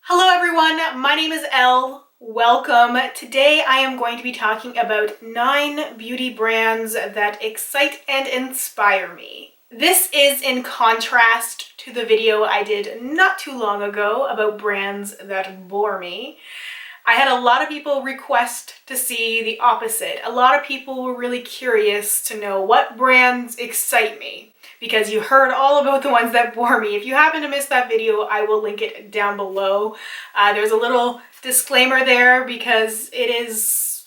Hello everyone, my name is Elle. Welcome. Today I am going to be talking about 9 beauty brands that excite and inspire me. This is in contrast to the video I did not too long ago about brands that bore me. I had a lot of people request to see the opposite. A lot of people were really curious to know what brands excite me, because you heard all about the ones that bore me. If you happen to miss that video, I will link it down below. There's a little disclaimer there because it is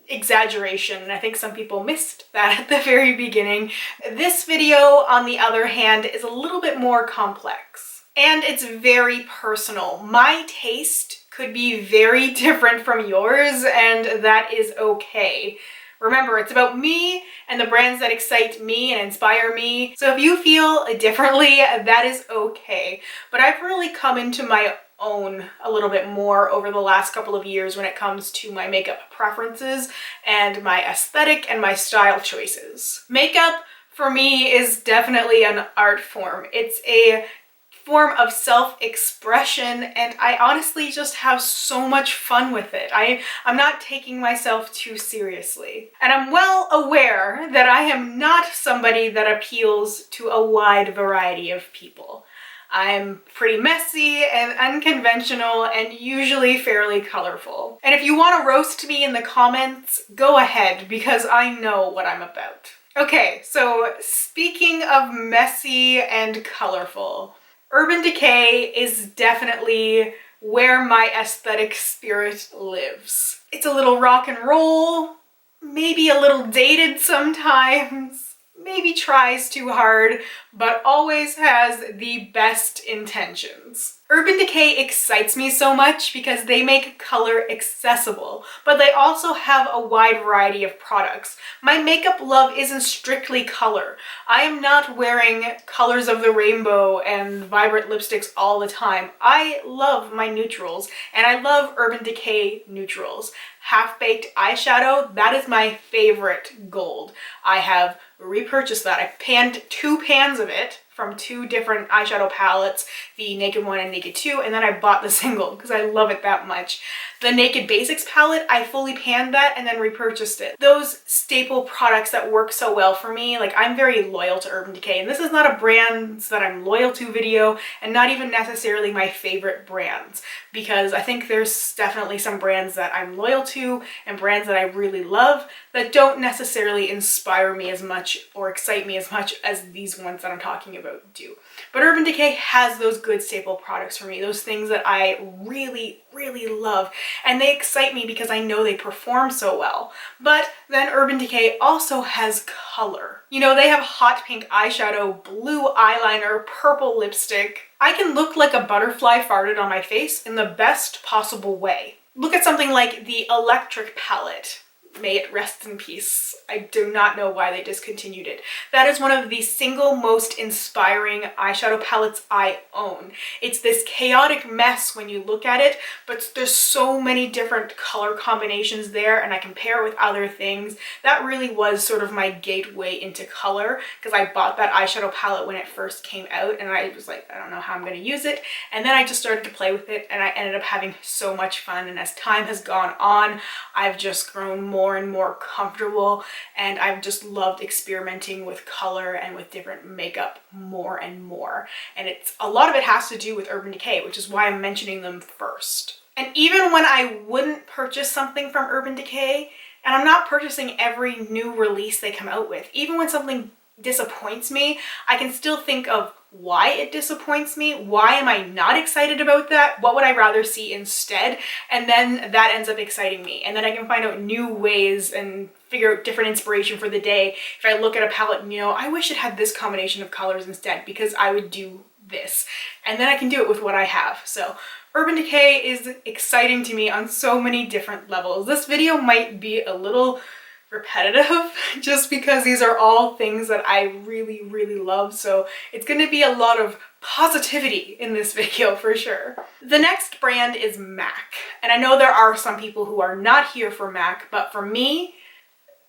exaggeration, and I think some people missed that at the very beginning. This video, on the other hand, is a little bit more complex, and it's very personal. My taste could be very different from yours, and that is okay. Remember, it's about me and the brands that excite me and inspire me. So if you feel differently, that is okay. But I've really come into my own a little bit more over the last couple of years when it comes to my makeup preferences and my aesthetic and my style choices. Makeup for me is definitely an art form. It's a form of self-expression, and I honestly just have so much fun with it. I'm not taking myself too seriously. And I'm well aware that I am not somebody that appeals to a wide variety of people. I'm pretty messy and unconventional and usually fairly colorful. And if you want to roast me in the comments, go ahead, because I know what I'm about. Okay, so speaking of messy and colorful, Urban Decay is definitely where my aesthetic spirit lives. It's a little rock and roll, maybe a little dated sometimes, maybe tries too hard, but always has the best intentions. Urban Decay excites me so much because they make color accessible, but they also have a wide variety of products. My makeup love isn't strictly color. I am not wearing colors of the rainbow and vibrant lipsticks all the time. I love my neutrals, and I love Urban Decay neutrals. Half-baked eyeshadow, that is my favorite gold. I have repurchased that. I panned 2 pans of it from 2 different eyeshadow palettes, the Naked 1 and Naked 2, and then I bought the single because I love it that much. The Naked Basics palette, I fully panned that and then repurchased it. Those staple products that work so well for me, like, I'm very loyal to Urban Decay, and this is not a brand that I'm loyal to video, and not even necessarily my favorite brands, because I think there's definitely some brands that I'm loyal to and brands that I really love that don't necessarily inspire me as much or excite me as much as these ones that I'm talking about do. But Urban Decay has those good staple products for me, those things that I really, really love, and they excite me because I know they perform so well. But then Urban Decay also has color. You know, they have hot pink eyeshadow, blue eyeliner, purple lipstick. I can look like a butterfly farted on my face in the best possible way. Look at something like the Electric palette. May it rest in peace. I do not know why they discontinued it. That is one of the single most inspiring eyeshadow palettes I own. It's this chaotic mess when you look at it, but there's so many different color combinations there, and I compare it with other things. That really was sort of my gateway into color, because I bought that eyeshadow palette when it first came out, and I was like, I don't know how I'm going to use it. And then I just started to play with it, and I ended up having so much fun. And as time has gone on, I've just grown more and more comfortable, and I've just loved experimenting with color and with different makeup more and more. And it's a lot of it has to do with Urban Decay, which is why I'm mentioning them first. And even when I wouldn't purchase something from Urban Decay, and I'm not purchasing every new release they come out with, even when something disappoints me, I can still think of why it disappoints me. Why am I not excited about that? What would I rather see instead? And then that ends up exciting me. And then I can find out new ways and figure out different inspiration for the day. If I look at a palette and, you know, I wish it had this combination of colors instead, because I would do this. And then I can do it with what I have. So Urban Decay is exciting to me on so many different levels. This video might be a little repetitive just because these are all things that I really, really love. So it's going to be a lot of positivity in this video for sure. The next brand is MAC. And I know there are some people who are not here for MAC, but for me,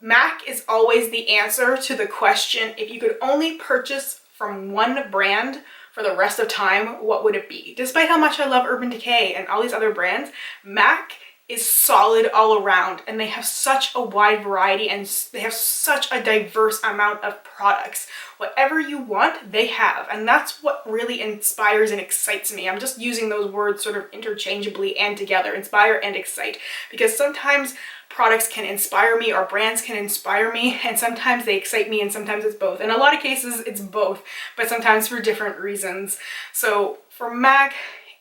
MAC is always the answer to the question, if you could only purchase from one brand for the rest of time, what would it be? Despite how much I love Urban Decay and all these other brands, MAC is solid all around, and they have such a wide variety and they have such a diverse amount of products. Whatever you want, they have, and that's what really inspires and excites me. I'm just using those words sort of interchangeably and together, inspire and excite, because sometimes products can inspire me or brands can inspire me, and sometimes they excite me and sometimes it's both. In a lot of cases it's both, but sometimes for different reasons. So for MAC,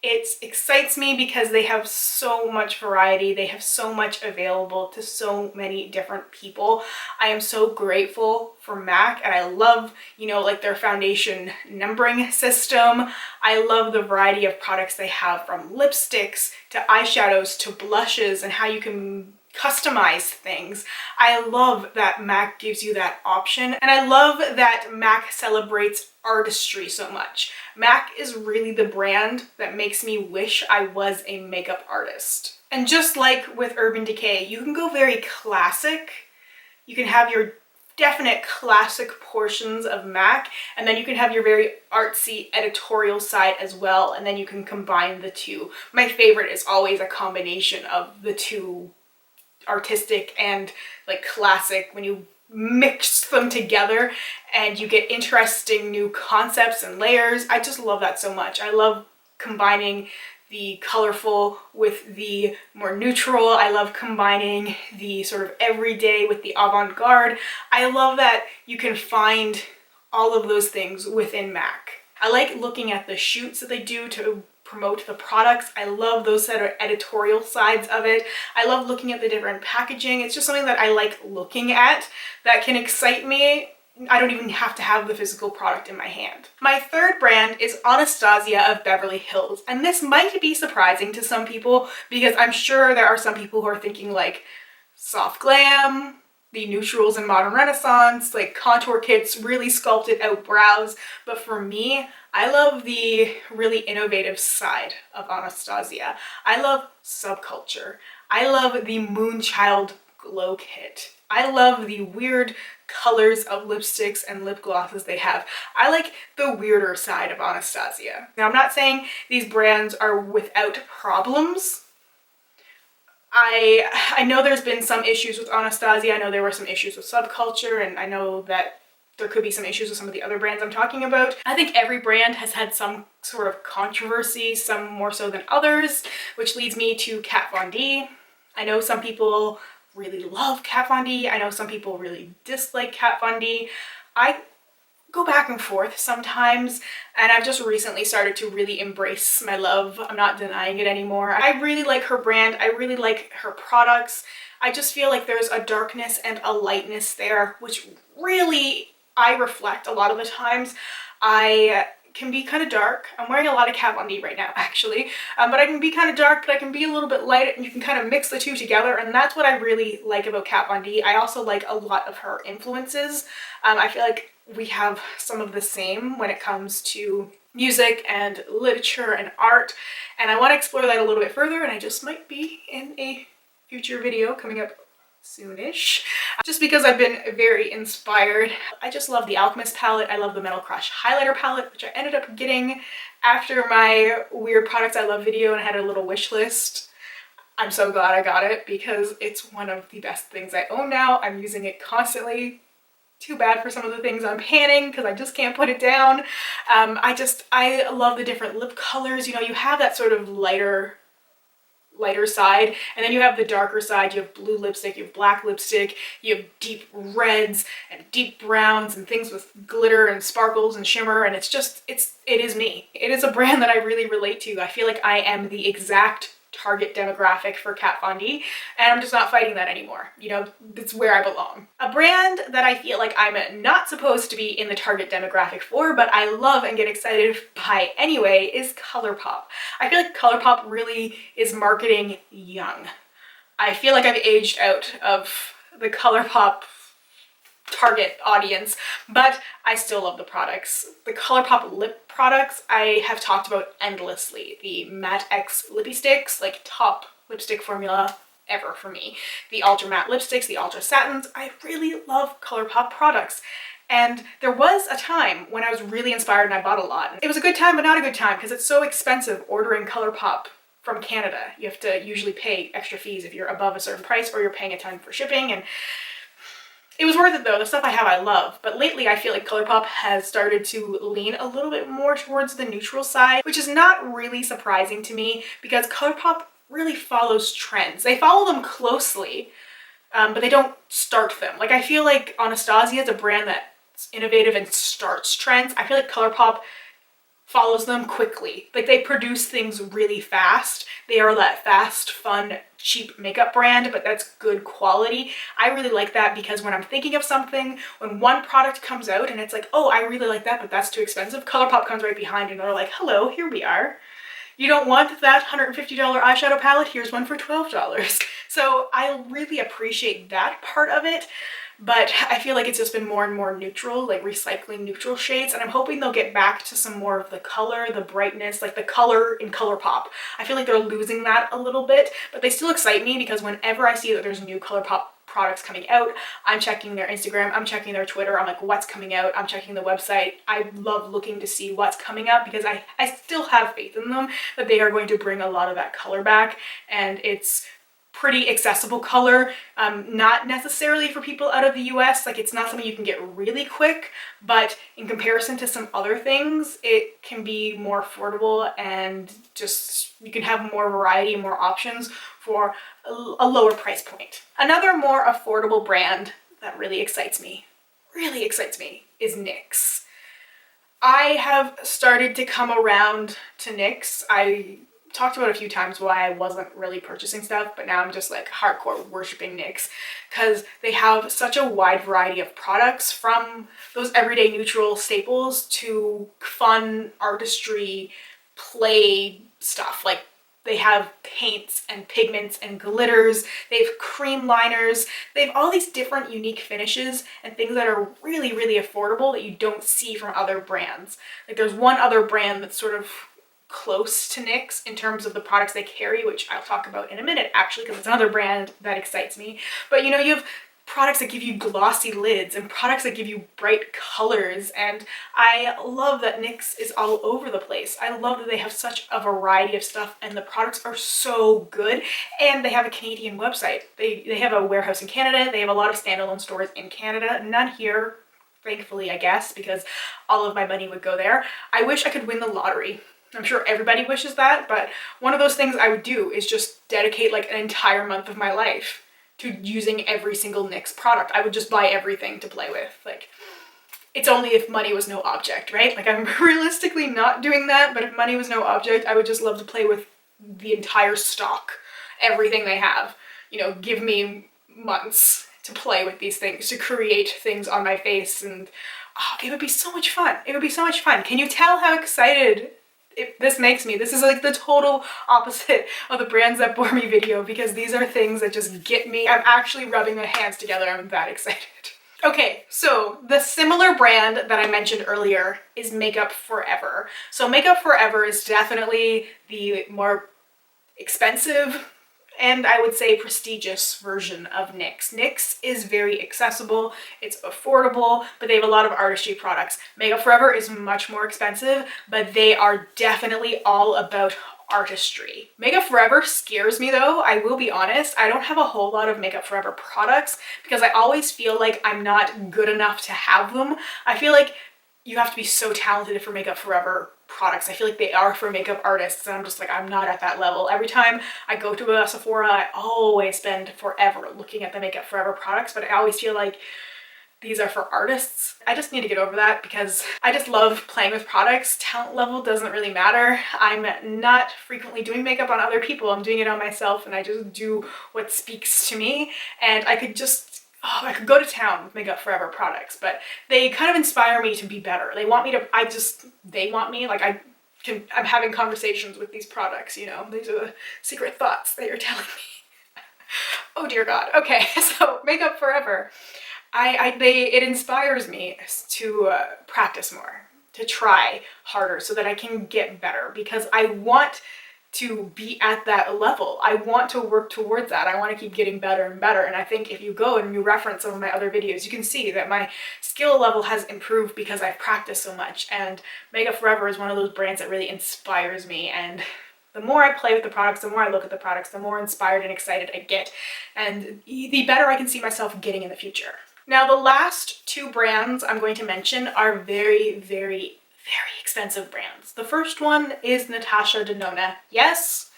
it excites me because they have so much variety. They have so much available to so many different people. I am so grateful for MAC, and I love, you know, like their foundation numbering system. I love the variety of products they have, from lipsticks to eyeshadows to blushes, and how you can customize things. I love that MAC gives you that option, and I love that MAC celebrates artistry so much. MAC is really the brand that makes me wish I was a makeup artist. And just like with Urban Decay, you can go very classic. You can have your definite classic portions of MAC, and then you can have your very artsy editorial side as well, and then you can combine the two. My favorite is always a combination of the two, artistic and like classic, when you mix them together and you get interesting new concepts and layers. I just love that so much. I love combining the colorful with the more neutral. I love combining the sort of everyday with the avant-garde. I love that you can find all of those things within MAC. I like looking at the shoots that they do to promote the products. I love those that are editorial sides of it. I love looking at the different packaging. It's just something that I like looking at that can excite me. I don't even have to have the physical product in my hand. My third brand is Anastasia of Beverly Hills, and this might be surprising to some people because I'm sure there are some people who are thinking like soft glam, the neutrals and modern renaissance, like contour kits, really sculpted out brows. But for me, I love the really innovative side of Anastasia. I love subculture. I love the Moonchild glow kit. I love the weird colors of lipsticks and lip glosses they have. I like the weirder side of Anastasia. Now, I'm not saying these brands are without problems. I know there's been some issues with Anastasia. I know there were some issues with subculture, and I know that there could be some issues with some of the other brands I'm talking about. I think every brand has had some sort of controversy, some more so than others, which leads me to Kat Von D. I know some people really love Kat Von D. I know some people really dislike Kat Von D. I go back and forth sometimes, and I've just recently started to really embrace my love. I'm not denying it anymore. I really like her brand. I really like her products. I just feel like there's a darkness and a lightness there, which really I reflect a lot of the times. I can be kind of dark. I'm wearing a lot of Kat Von D right now, actually, but I can be kind of dark, but I can be a little bit light, and you can kind of mix the two together, and that's what I really like about Kat Von D. I also like a lot of her influences. I feel like we have some of the same when it comes to music and literature and art, and I want to explore that a little bit further, and I just might be in a future video coming up soonish, just because I've been very inspired. I just love the Alchemist palette. I love the Metal Crush highlighter palette, which I ended up getting after my Weird Products I Love video, and I had a little wish list. I'm so glad I got it because it's one of the best things I own now. I'm using it constantly. Too bad for some of the things I'm panning because I just can't put it down. I love the different lip colors. You know, you have that sort of lighter side, and then you have the darker side. You have blue lipstick, you have black lipstick, you have deep reds and deep browns and things with glitter and sparkles and shimmer, and it is me. It is a brand that I really relate to. I feel like I am the exact target demographic for Kat Von D, and I'm just not fighting that anymore. You know, it's where I belong. A brand that I feel like I'm not supposed to be in the target demographic for, but I love and get excited by anyway, is ColourPop. I feel like ColourPop really is marketing young. I feel like I've aged out of the ColourPop target audience, but I still love the products. The ColourPop lip products I have talked about endlessly. The Matte X lippy sticks, like top lipstick formula ever for me. The ultra matte lipsticks, the ultra satins. I really love ColourPop products. And there was a time when I was really inspired and I bought a lot. It was a good time, but not a good time because it's so expensive ordering ColourPop from Canada. You have to usually pay extra fees if you're above a certain price or you're paying a ton for shipping. And it was worth it though. The stuff I have I love, but lately I feel like ColourPop has started to lean a little bit more towards the neutral side, which is not really surprising to me because ColourPop really follows trends. They follow them closely, but they don't start them. Like I feel like Anastasia is a brand that's innovative and starts trends. I feel like ColourPop follows them quickly. Like they produce things really fast. They are that fast, fun, cheap makeup brand, but that's good quality. I really like that because when I'm thinking of something, when one product comes out and it's like, oh, I really like that, but that's too expensive, ColourPop comes right behind and they're like, hello, here we are. You don't want that $150 eyeshadow palette? Here's one for $12. So I really appreciate that part of it. But I feel like it's just been more and more neutral, like recycling neutral shades, and I'm hoping they'll get back to some more of the color, the brightness, like the color in ColourPop. I feel like they're losing that a little bit, but they still excite me because whenever I see that there's new ColourPop products coming out, I'm checking their Instagram, I'm checking their Twitter, I'm like, what's coming out? I'm checking the website. I love looking to see what's coming up because I still have faith in them that they are going to bring a lot of that color back, and it's pretty accessible color, not necessarily for people out of the US. Like it's not something you can get really quick, but in comparison to some other things, it can be more affordable and just you can have more variety and more options for a lower price point. Another more affordable brand that really excites me is NYX. I have started to come around to NYX. I talked about a few times why I wasn't really purchasing stuff, but now I'm just like hardcore worshiping NYX because they have such a wide variety of products, from those everyday neutral staples to fun artistry play stuff. Like they have paints and pigments and glitters, they have cream liners, they have all these different unique finishes and things that are really, really affordable that you don't see from other brands. Like there's one other brand that's sort of close to NYX in terms of the products they carry, which I'll talk about in a minute actually, because it's another brand that excites me. But you know, you have products that give you glossy lids and products that give you bright colors, and I love that NYX is all over the place. I love that they have such a variety of stuff and the products are so good, and they have a Canadian website. They have a warehouse in Canada, they have a lot of standalone stores in Canada, none here, thankfully, I guess, because all of my money would go there. I wish I could win the lottery. I'm sure everybody wishes that, but one of those things I would do is just dedicate like an entire month of my life to using every single NYX product. I would just buy everything to play with. Like, it's only if money was no object, right? Like I'm realistically not doing that, but if money was no object, I would just love to play with the entire stock, everything they have. You know, give me months to play with these things, to create things on my face, and oh, it would be so much fun. It would be so much fun. Can you tell how excited this makes me? This is like the total opposite of the brands that bore me video, because these are things that just get me. I'm actually rubbing my hands together. I'm that excited. Okay, so the similar brand that I mentioned earlier is Makeup Forever. So Makeup Forever is definitely the more expensive and I would say prestigious version of NYX. NYX is very accessible, it's affordable, but they have a lot of artistry products. Makeup Forever is much more expensive, but they are definitely all about artistry. Makeup Forever scares me though, I will be honest. I don't have a whole lot of Makeup Forever products because I always feel like I'm not good enough to have them. I feel like you have to be so talented for Makeup Forever products. I feel like they are for makeup artists, and I'm just like, I'm not at that level. Every time I go to a Sephora, I always spend forever looking at the Makeup Forever products, but I always feel like these are for artists. I just need to get over that because I just love playing with products. Talent level doesn't really matter. I'm not frequently doing makeup on other people. I'm doing it on myself, and I just do what speaks to me, and I could just I could go to town with Makeup Forever products, but they kind of inspire me to be better. They want me to, they want me, like I'm having conversations with these products, you know, these are the secret thoughts that you're telling me. Oh dear God. Okay, so Makeup Forever, it inspires me to practice more, to try harder so that I can get better, because I want to be at that level. I want to work towards that. I want to keep getting better and better. And I think if you go and you reference some of my other videos, you can see that my skill level has improved because I've practiced so much. And Makeup Forever is one of those brands that really inspires me. And the more I play with the products, the more I look at the products, the more inspired and excited I get. And the better I can see myself getting in the future. Now, the last two brands I'm going to mention are very, very expensive brands. The first one is Natasha Denona. Yes,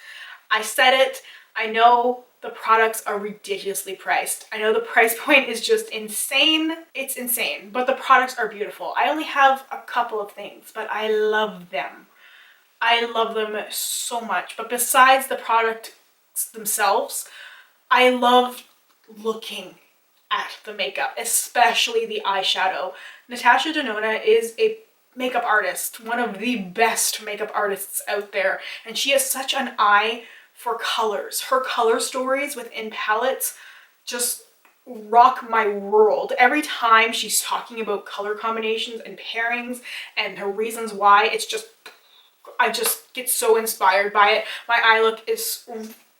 I said it. I know the products are ridiculously priced. I know the price point is just insane. It's insane, but the products are beautiful. I only have a couple of things, but I love them. I love them so much. But besides the products themselves, I love looking at the makeup, especially the eyeshadow. Natasha Denona is a makeup artist, one of the best makeup artists out there, and she has such an eye for colors. Her color stories within palettes just rock my world. Every time she's talking about color combinations and pairings and her reasons why, it's just, I just get so inspired by it. My eye look is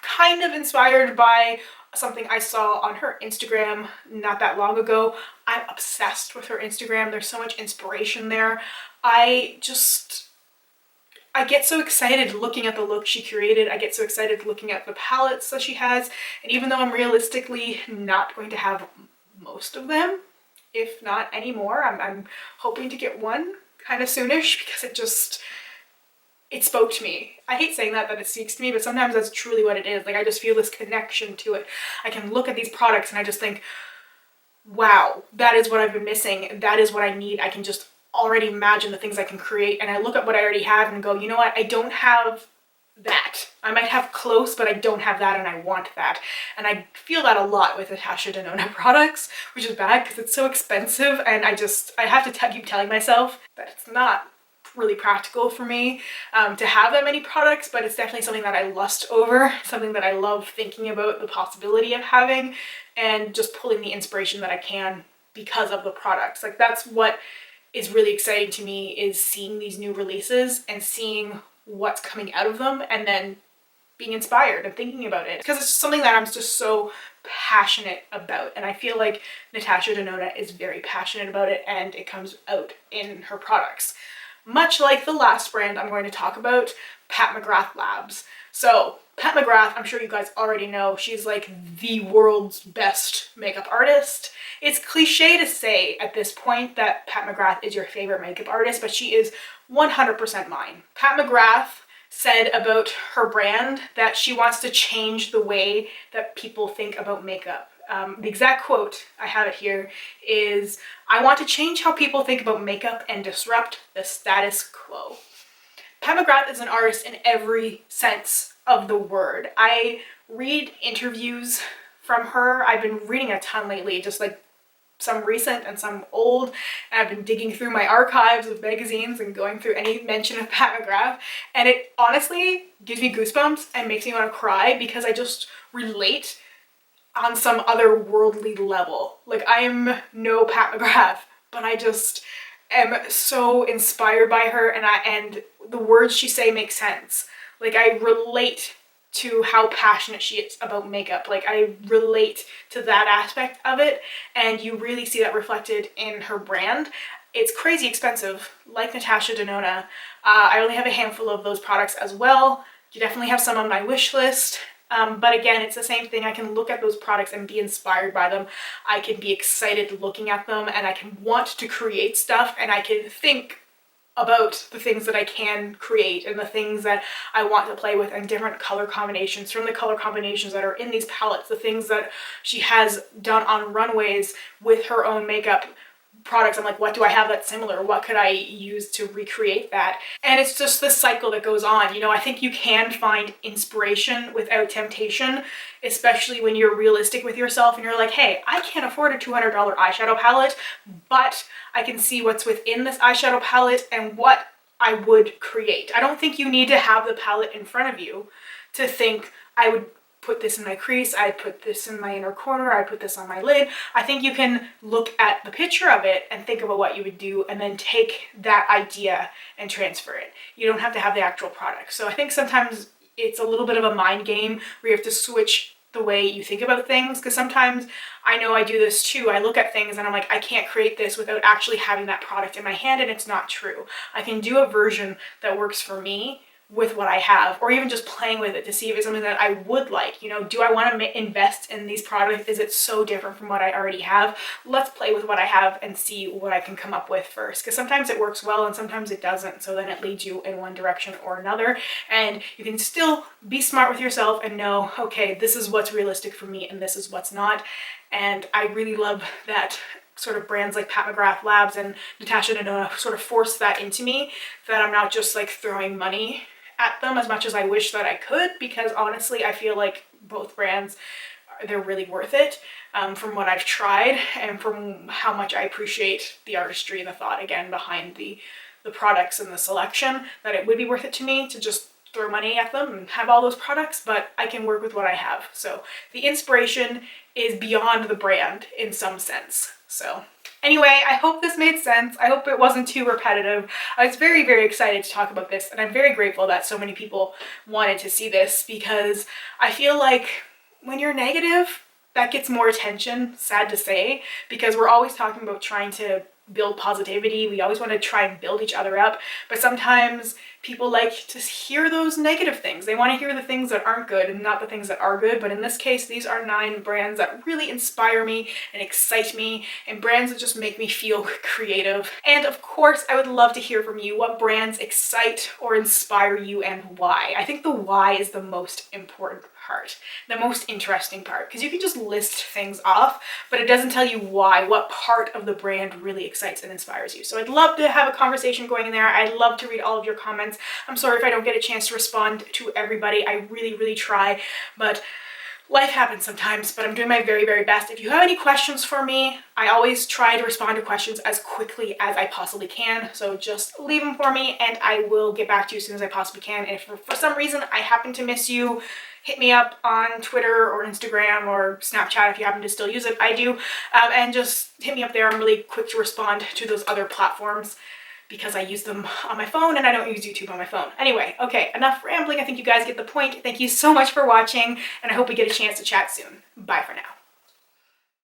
kind of inspired by something I saw on her Instagram not that long ago. I'm obsessed with her Instagram. There's so much inspiration there. I get so excited looking at the look she created. I get so excited looking at the palettes that she has. And even though I'm realistically not going to have most of them, if not any more, I'm hoping to get one kind of soonish because it spoke to me. I hate saying that it speaks to me, but sometimes that's truly what it is. Like, I just feel this connection to it. I can look at these products and I just think, wow, that is what I've been missing. That is what I need. I can just already imagine the things I can create. And I look at what I already have and go, you know what? I don't have that. I might have close, but I don't have that and I want that. And I feel that a lot with Natasha Denona products, which is bad because it's so expensive. And I have to keep telling myself that it's not really practical for me to have that many products, but it's definitely something that I lust over, something that I love thinking about the possibility of having, and just pulling the inspiration that I can because of the products. Like, that's what is really exciting to me, is seeing these new releases and seeing what's coming out of them and then being inspired and thinking about it, because it's just something that I'm just so passionate about. And I feel like Natasha Denona is very passionate about it, and it comes out in her products. Much like the last brand I'm going to talk about, Pat McGrath Labs. So Pat McGrath, I'm sure you guys already know, she's like the world's best makeup artist. It's cliche to say at this point that Pat McGrath is your favorite makeup artist, but she is 100% mine. Pat McGrath said about her brand that she wants to change the way that people think about makeup. The exact quote, I have it here, is, "I want to change how people think about makeup and disrupt the status quo." Pat McGrath is an artist in every sense of the word. I read interviews from her. I've been reading a ton lately, just like some recent and some old. And I've been digging through my archives of magazines and going through any mention of Pat McGrath. And it honestly gives me goosebumps and makes me want to cry because I just relate on some otherworldly level. Like, I am no Pat McGrath, but I just am so inspired by her, and the words she say make sense. Like, I relate to how passionate she is about makeup. Like, I relate to that aspect of it, and you really see that reflected in her brand. It's crazy expensive, like Natasha Denona. I only have a handful of those products as well. You definitely have some on my wish list. But again, it's the same thing. I can look at those products and be inspired by them. I can be excited looking at them, and I can want to create stuff, and I can think about the things that I can create and the things that I want to play with, and different color combinations, from the color combinations that are in these palettes, the things that she has done on runways with her own makeup products. I'm like, what do I have that's similar? What could I use to recreate that? And it's just this cycle that goes on. You know, I think you can find inspiration without temptation, especially when you're realistic with yourself and you're like, hey, I can't afford a $200 eyeshadow palette, but I can see what's within this eyeshadow palette and what I would create. I don't think you need to have the palette in front of you to think, I would put this in my crease, I'd put this in my inner corner, I'd put this on my lid. I think you can look at the picture of it and think about what you would do, and then take that idea and transfer it. You don't have to have the actual product. So I think sometimes it's a little bit of a mind game where you have to switch the way you think about things, because sometimes I know I do this too. I look at things and I'm like, I can't create this without actually having that product in my hand, and it's not true. I can do a version that works for me with what I have, or even just playing with it to see if it's something that I would like. You know, do I want to invest in these products? Is it so different from what I already have? Let's play with what I have and see what I can come up with first, because sometimes it works well and sometimes it doesn't, so then it leads you in one direction or another, and you can still be smart with yourself and know, okay, this is what's realistic for me and this is what's not. And I really love that sort of brands like McGrath Labs and Natasha Denona sort of force that into me, that I'm not just like throwing money at them as much as I wish that I could, because honestly I feel like both brands, they're really worth it, from what I've tried and from how much I appreciate the artistry and the thought again behind the products and the selection, that it would be worth it to me to just throw money at them and have all those products, but I can work with what I have. So the inspiration is beyond the brand in some sense. So anyway, I hope this made sense. I hope it wasn't too repetitive. I was very, very excited to talk about this, and I'm very grateful that so many people wanted to see this, because I feel like when you're negative, that gets more attention, sad to say, because we're always talking about trying to build positivity. We always want to try and build each other up, but sometimes people like to hear those negative things. They want to hear the things that aren't good and not the things that are good. But in this case, these are 9 brands that really inspire me and excite me, and brands that just make me feel creative. And of course, I would love to hear from you. What brands excite or inspire you and why? I think the why is the most important part, the most interesting part, because you can just list things off, but it doesn't tell you why, what part of the brand really excites and inspires you. So I'd love to have a conversation going in there. I'd love to read all of your comments. I'm sorry if I don't get a chance to respond to everybody. I really, really try, but life happens sometimes, but I'm doing my very, very best. If you have any questions for me, I always try to respond to questions as quickly as I possibly can. So just leave them for me and I will get back to you as soon as I possibly can. And if for some reason I happen to miss you, hit me up on Twitter or Instagram or Snapchat if you happen to still use it. I do. And just hit me up there. I'm really quick to respond to those other platforms, because I use them on my phone and I don't use YouTube on my phone. Anyway, okay, enough rambling. I think you guys get the point. Thank you so much for watching, and I hope we get a chance to chat soon. Bye for now.